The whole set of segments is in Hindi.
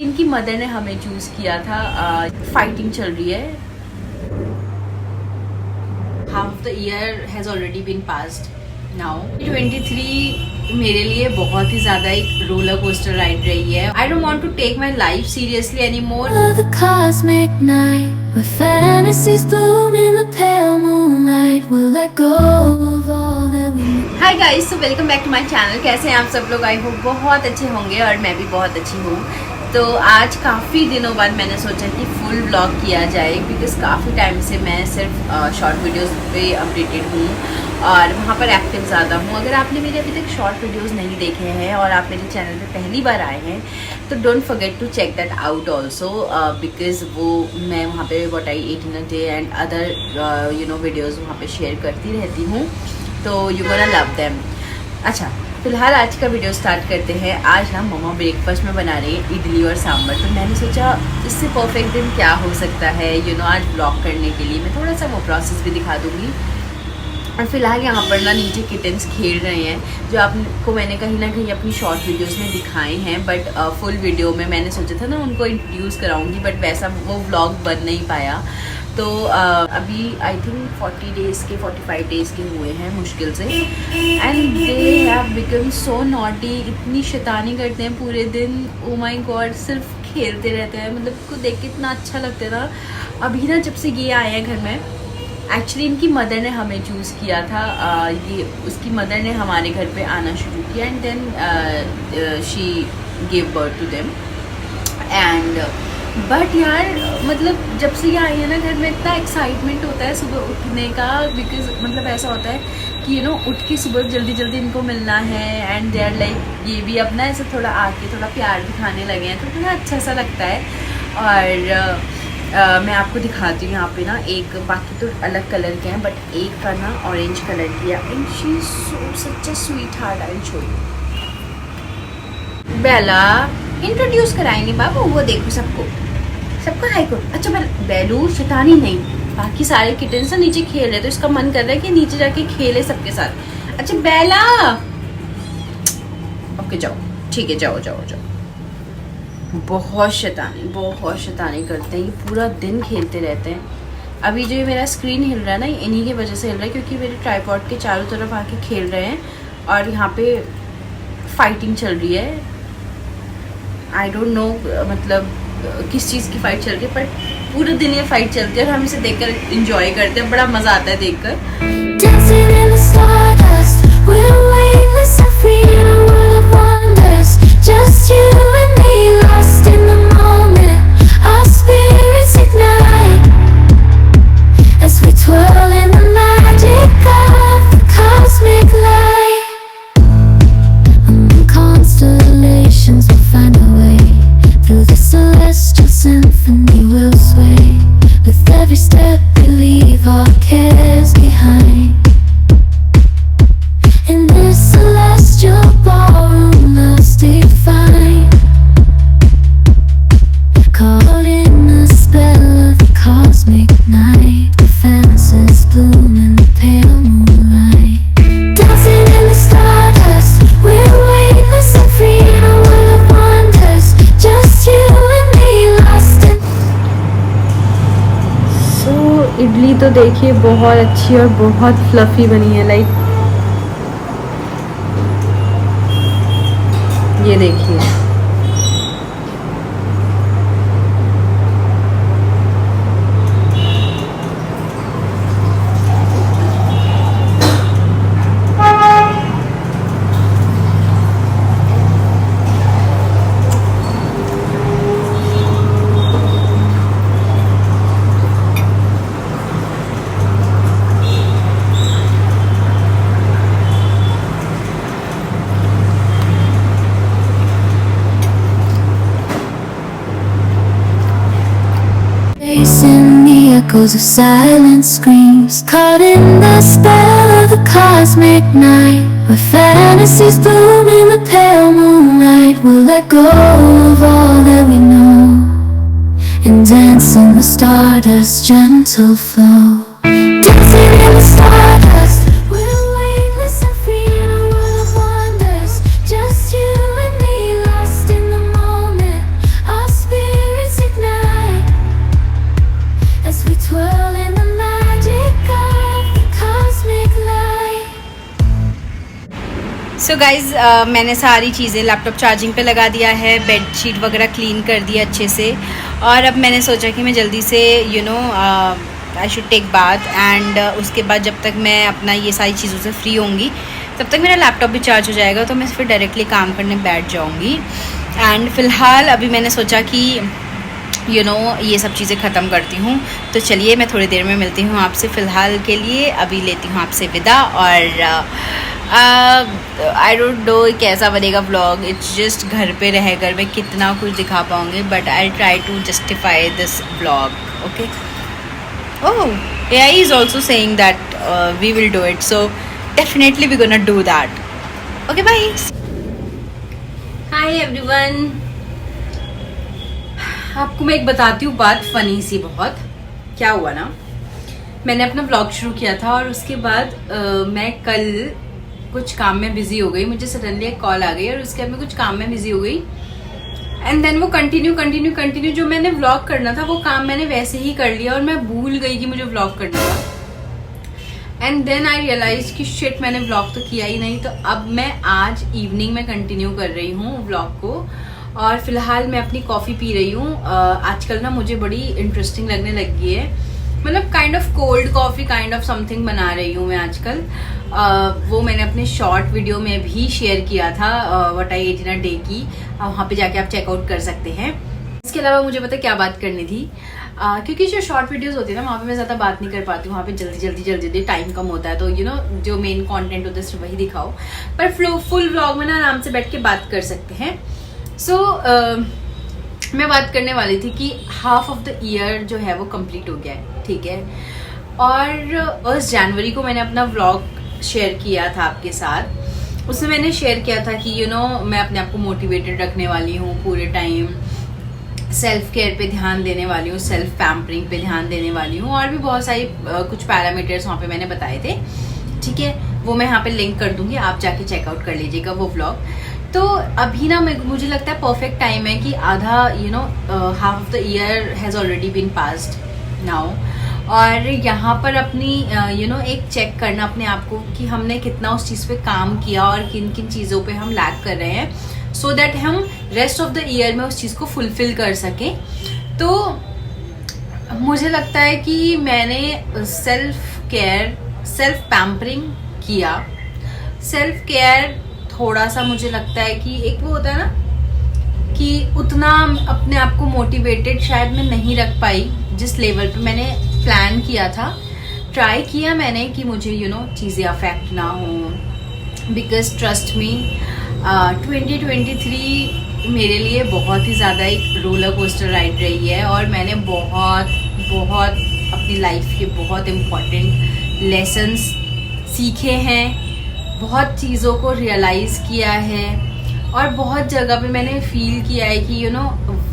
इनकी मदर ने हमें चूज किया था। फाइटिंग चल रही है। Half the year has already been passed now. 23 मेरे लिए बहुत ही ज्यादा एक रोलर कोस्टर राइड रही है। I don't want to take my life seriously any more. Hi guys, so welcome back to my channel. कैसे हैं आप सब लोग? आई होप बहुत अच्छे होंगे और मैं भी बहुत अच्छी हूँ। तो आज काफ़ी दिनों बाद मैंने सोचा कि फुल व्लॉग किया जाए, बिकॉज काफ़ी टाइम से मैं सिर्फ शॉर्ट वीडियोस पे अपडेटेड हूँ और वहाँ पर एक्टिव ज़्यादा हूँ। अगर आपने मेरे अभी तक शॉर्ट वीडियोस नहीं देखे हैं और आप मेरे चैनल पे पहली बार आए हैं तो don't forget to check that out also, because वो मैं वहाँ पे what I ate in a day and other videos वहाँ पे शेयर करती रहती हूँ, तो यू गोना लव देम। अच्छा, फिलहाल आज का वीडियो स्टार्ट करते हैं। आज ना मम्मा ब्रेकफास्ट में बना रही है इडली और सांभर, तो मैंने सोचा इससे परफेक्ट दिन क्या हो सकता है। आज ब्लॉग करने के लिए मैं थोड़ा सा वो प्रोसेस भी दिखा दूँगी। और फिलहाल यहाँ पर ना नीचे किटन्स खेल रहे हैं, जो आपको मैंने कहीं ना कहीं अपनी शॉर्ट वीडियोस में दिखाए हैं, बट फुल वीडियो में मैंने सोचा था ना उनको इंट्रोड्यूस कराऊंगी, बट वैसा वो व्लॉग बन नहीं पाया। तो अभी आई थिंक 45 डेज़ के हुए हैं मुश्किल से, and they have become so naughty. इतनी शैतानी करते हैं पूरे दिन, ओ माय गॉड, सिर्फ खेलते रहते हैं। मतलब को देख के इतना अच्छा लगता है ना। अभी ना जब से ये आए हैं घर में, एक्चुअली इनकी मदर ने हमें चूज़ किया था। उसकी मदर ने हमारे घर पे आना शुरू किया and then she give birth to them. And but यार, मतलब जब से ये आई है ना घर में, इतना एक्साइटमेंट होता है सुबह उठने का, बिकॉज मतलब ऐसा होता है कि उठ के सुबह जल्दी जल्दी इनको मिलना है। एंड दे आर लाइक, ये भी अपना ऐसा थोड़ा आके थोड़ा प्यार दिखाने लगे हैं, तो थोड़ा अच्छा सा लगता है। और मैं आपको दिखाती हूँ यहाँ पे ना, एक बाकी तो अलग कलर के हैं, बट एक का ना ऑरेंज कलर किया, and she is so such a sweet heart. I will show you. Bella introduce कराएंगे बाबू, वो देखो सबको हाई को। अच्छा बेलू शैतानी नहीं, बाकी सारे किटन्स नीचे खेल रहे, तो इसका मन कर रहा है कि नीचे जाके खेले सबके साथ। अच्छा बेला, ओके जाओ, ठीक है, जाओ जाओ जाओ। बहुत शैतानी करते हैं, ये पूरा दिन खेलते रहते हैं। अभी जो ये मेरा स्क्रीन हिल रहा है ना, इन्हीं की वजह से हिल रहा है, क्योंकि मेरे ट्राइपॉड के चारों तरफ आके खेल रहे हैं और यहाँ पे फाइटिंग चल रही है। आई डोंट नो मतलब किस चीज़ की फ़ाइट चल रही है, पर पूरे दिन ये फाइट चलती है और हम इसे देखकर इंजॉय करते हैं। बड़ा मज़ा आता है देखकर। इडली तो देखिए बहुत अच्छी और बहुत फ्लफी बनी है, लाइक ये देखिए। In the echoes of silent screams, caught in the spell of the cosmic night, where fantasies bloom in the pale moonlight. We'll let go of all that we know and dance in the stardust's gentle flow. Dancing in the stardust, we're weightless and free in a world of wonders. Just you and me, lost in the moment. Our so guys मैंने सारी चीज़ें लैपटॉप चार्जिंग पे लगा दिया है, बेडशीट वगैरह क्लीन कर दिया अच्छे से, और अब मैंने सोचा कि मैं जल्दी से I should take bath and उसके बाद जब तक मैं अपना ये सारी चीज़ों से फ्री होंगी तब तक मेरा लैपटॉप भी चार्ज हो जाएगा, तो मैं फिर डायरेक्टली काम करने बैठ जाऊँगी। एंड फ़िलहाल अभी मैंने सोचा कि ये सब चीज़ें ख़त्म करती हूँ, तो चलिए मैं थोड़ी देर में मिलती हूँ आपसे। फ़िलहाल के लिए अभी लेती हूँ आपसे विदा, और आई डोंट नो कैसा बनेगा व्लॉग, इट्स जस्ट घर पे रह कर मैं कितना कुछ दिखा पाऊँगी, but I try to justify this vlog, okay. Oh, AI is also saying that we will do it, so definitely we're gonna do that. Okay, bye. Hi everyone. आपको मैं एक बताती हूँ बात, फनी सी बहुत। क्या हुआ ना, मैंने अपना व्लॉग शुरू किया था और उसके बाद मैं कल कुछ काम में बिजी हो गई, मुझे सडनली एक कॉल आ गई और उसके बाद मैं कुछ काम में बिजी हो गई, एंड देन वो कंटिन्यू जो मैंने व्लॉग करना था वो काम मैंने वैसे ही कर लिया और मैं भूल गई कि मुझे व्लॉग करना था। एंड देन आई रियलाइज कि शिट, मैंने व्लॉग तो किया ही नहीं। तो अब मैं आज इवनिंग में कंटिन्यू कर रही हूँ व्लॉग को, और फिलहाल मैं अपनी कॉफ़ी पी रही हूँ। आजकल ना मुझे बड़ी इंटरेस्टिंग लगने लगी है, मतलब kind of cold coffee kind of something बना रही हूँ मैं आजकल। वो मैंने अपने शॉर्ट वीडियो में भी शेयर किया था, what I ate in a day की, वहाँ पे जाके आप चेकआउट कर सकते हैं। इसके अलावा मुझे पता क्या बात करनी थी, क्योंकि जो शॉर्ट वीडियोस होती है ना वहाँ पे मैं ज़्यादा बात नहीं कर पाती हूँ, वहाँ पे जल्दी टाइम कम होता है, तो जो मेन कंटेंट होता है सिर्फ वही दिखाओ, पर फुल व्लॉग में ना आराम से बैठ के बात कर सकते हैं। सो मैं बात करने वाली थी कि हाफ ऑफ द ईयर जो है वो कंप्लीट हो गया है, ठीक है, और 1 जनवरी को मैंने अपना व्लॉग शेयर किया था आपके साथ। उसमें मैंने शेयर किया था कि मैं अपने आप को मोटिवेटेड रखने वाली हूँ पूरे टाइम, सेल्फ केयर पे ध्यान देने वाली हूँ, सेल्फ पैम्परिंग पे ध्यान देने वाली हूँ, और भी बहुत सारी कुछ पैरामीटर्स वहाँ पे मैंने बताए थे, ठीक है। वो मैं यहाँ पे लिंक कर दूंगी, आप जाके चेकआउट कर लीजिएगा वो व्लॉग। तो अभी ना मुझे लगता है परफेक्ट टाइम है कि आधा half of the year has already been passed now, और यहाँ पर अपनी एक चेक करना अपने आप को कि हमने कितना उस चीज़ पे काम किया और किन किन चीज़ों पे हम लैग कर रहे हैं, सो दैट हम रेस्ट ऑफ द ईयर में उस चीज़ को फुलफिल कर सकें। तो मुझे लगता है कि मैंने सेल्फ केयर, सेल्फ पैम्परिंग किया। सेल्फ केयर थोड़ा सा मुझे लगता है कि एक वो होता है ना कि उतना अपने आप को मोटिवेटेड शायद मैं नहीं रख पाई जिस लेवल पे मैंने प्लान किया था। ट्राई किया मैंने कि मुझे चीज़ें अफेक्ट ना हो, बिकॉज ट्रस्ट मी 2023 मेरे लिए बहुत ही ज़्यादा एक रोलर कोस्टर राइड रही है, और मैंने बहुत अपनी लाइफ के बहुत इम्पॉर्टेंट लेसन्स सीखे हैं, बहुत चीज़ों को रियलाइज़ किया है, और बहुत जगह पे मैंने फील किया है कि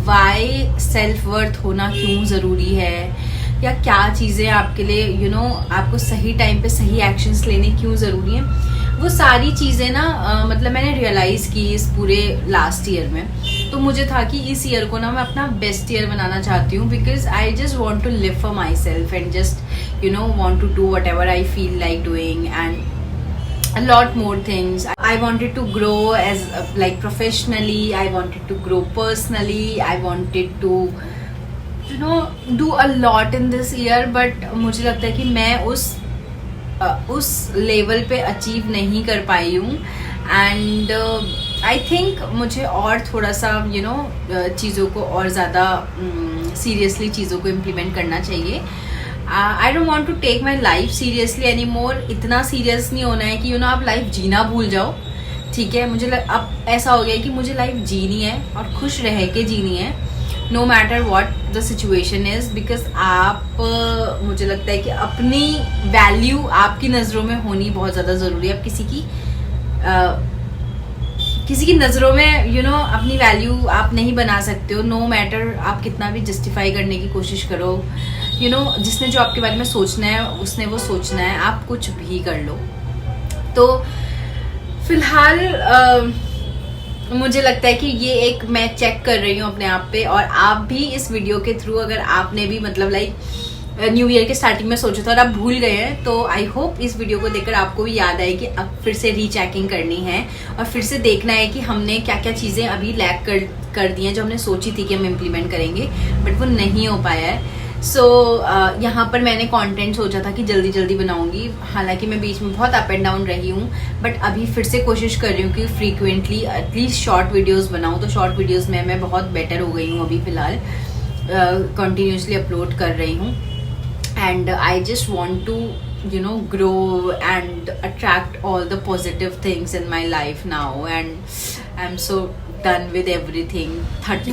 वाई सेल्फ वर्थ होना क्यों ज़रूरी है, या क्या चीज़ें आपके लिए आपको सही टाइम पे सही एक्शंस लेने क्यों ज़रूरी हैं। वो सारी चीज़ें ना मतलब मैंने रियलाइज़ की इस पूरे लास्ट ईयर में। तो मुझे था कि इस ईयर को ना मैं अपना बेस्ट ईयर बनाना चाहती हूँ, because I just want to live for myself and just want to do whatever I feel like doing, and a lot more things. I wanted to grow as like professionally, I wanted to grow personally, I wanted to do a lot in this year, but मुझे लगता है कि मैं उस लेवल पे अचीव नहीं कर पाई हूँ, एंड आई थिंक मुझे और थोड़ा सा चीज़ों को और ज़्यादा सीरियसली चीज़ों को इम्प्लीमेंट करना चाहिए। I don't want to take my life seriously any more. इतना सीरियस नहीं होना है कि आप लाइफ जीना भूल जाओ, ठीक है। मुझे अब ऐसा हो गया है कि मुझे लाइफ जीनी है और खुश रह के जीनी है, no matter what the situation is, because आप मुझे लगता है कि अपनी वैल्यू आपकी नज़रों में होनी बहुत ज़्यादा ज़रूरी है। आप किसी की नज़रों में अपनी वैल्यू आप नहीं बना सकते हो, नो मैटर आप कितना भी जस्टिफाई करने की कोशिश करो। जिसने जो आपके बारे में सोचना है उसने वो सोचना है, आप कुछ भी कर लो। तो फिलहाल मुझे लगता है कि ये एक मैं चेक कर रही हूँ अपने आप पे, और आप भी इस वीडियो के थ्रू अगर आपने भी मतलब लाइक न्यू ईयर के स्टार्टिंग में सोचा था और आप भूल गए हैं। तो आई होप इस वीडियो को देखकर आपको भी याद आए कि अब फिर से रीचेकिंग करनी है और फिर से देखना है कि हमने क्या क्या चीज़ें अभी लैक कर दी हैं जो हमने सोची थी कि हम इम्प्लीमेंट करेंगे बट वो नहीं हो पाया है। सो यहाँ पर मैंने कंटेंट सोचा था कि जल्दी जल्दी बनाऊंगी, हालांकि मैं बीच में बहुत अप एंड डाउन रही हूँ, बट अभी फिर से कोशिश कर रही हूँ कि फ्रीक्वेंटली एटलीस्ट शॉर्ट वीडियोस बनाऊँ। तो शॉर्ट वीडियोस में मैं बहुत बेटर हो गई हूँ अभी फ़िलहाल, कंटिन्यूसली अपलोड कर रही हूँ। And I just want to grow and attract all the positive things in my life now, and I'm so done with everything. 30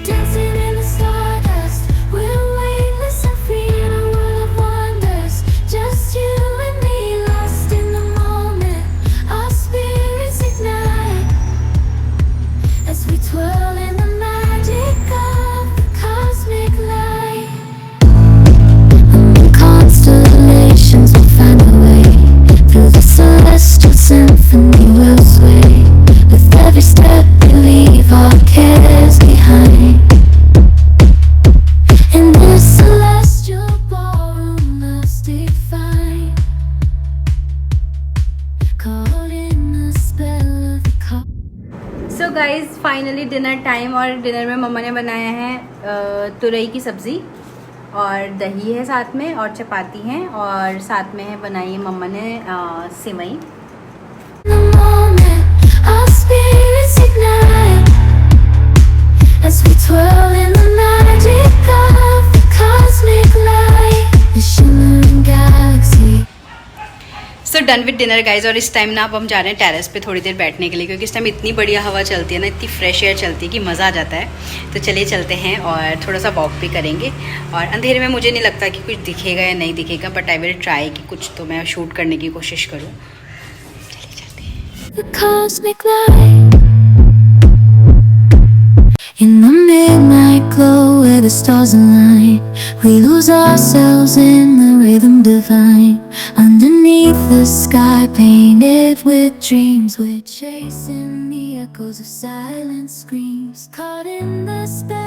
Dancing in the stardust, we're weightless and free in a world of wonders. Just you and me, lost in the moment. Our spirits ignite as we twirl in the magic of the cosmic light. Among constellations, we'll find a way through the celestial symphony. We'll sway with every step we leave our cares behind. In this celestial ballroom, love's defined, caught in the spell of the so guys finally dinner time, और डिनर में मम्मा ने बनाया है तुरई की सब्ज़ी और दही है साथ में और चपाती हैं, और साथ में है बनाई है मम्मा ने सेवई। the moment. Our spirits ignite as we twirl in the magic of the cosmic light, the shimmering galaxy. So done with dinner guys, और इस टाइम ना अब हम जा रहे हैं टेरेस पे थोड़ी देर बैठने के लिए, क्योंकि इस टाइम इतनी बढ़िया हवा चलती है ना, इतनी फ्रेश एयर चलती है कि मज़ा आ जाता है। तो चलिए चलते हैं और थोड़ा सा वॉक भी करेंगे। और अंधेरे में मुझे नहीं लगता कि कुछ दिखेगा या नहीं दिखेगा, बट आई विल ट्राई कि कुछ तो मैं शूट करने की कोशिश करूँ। चलिए चलते हैं। The cosmic light in the midnight glow where the stars align, we lose ourselves in the rhythm divine. Underneath the sky painted with dreams, we're chasing the echoes of silent screams, caught in the spell.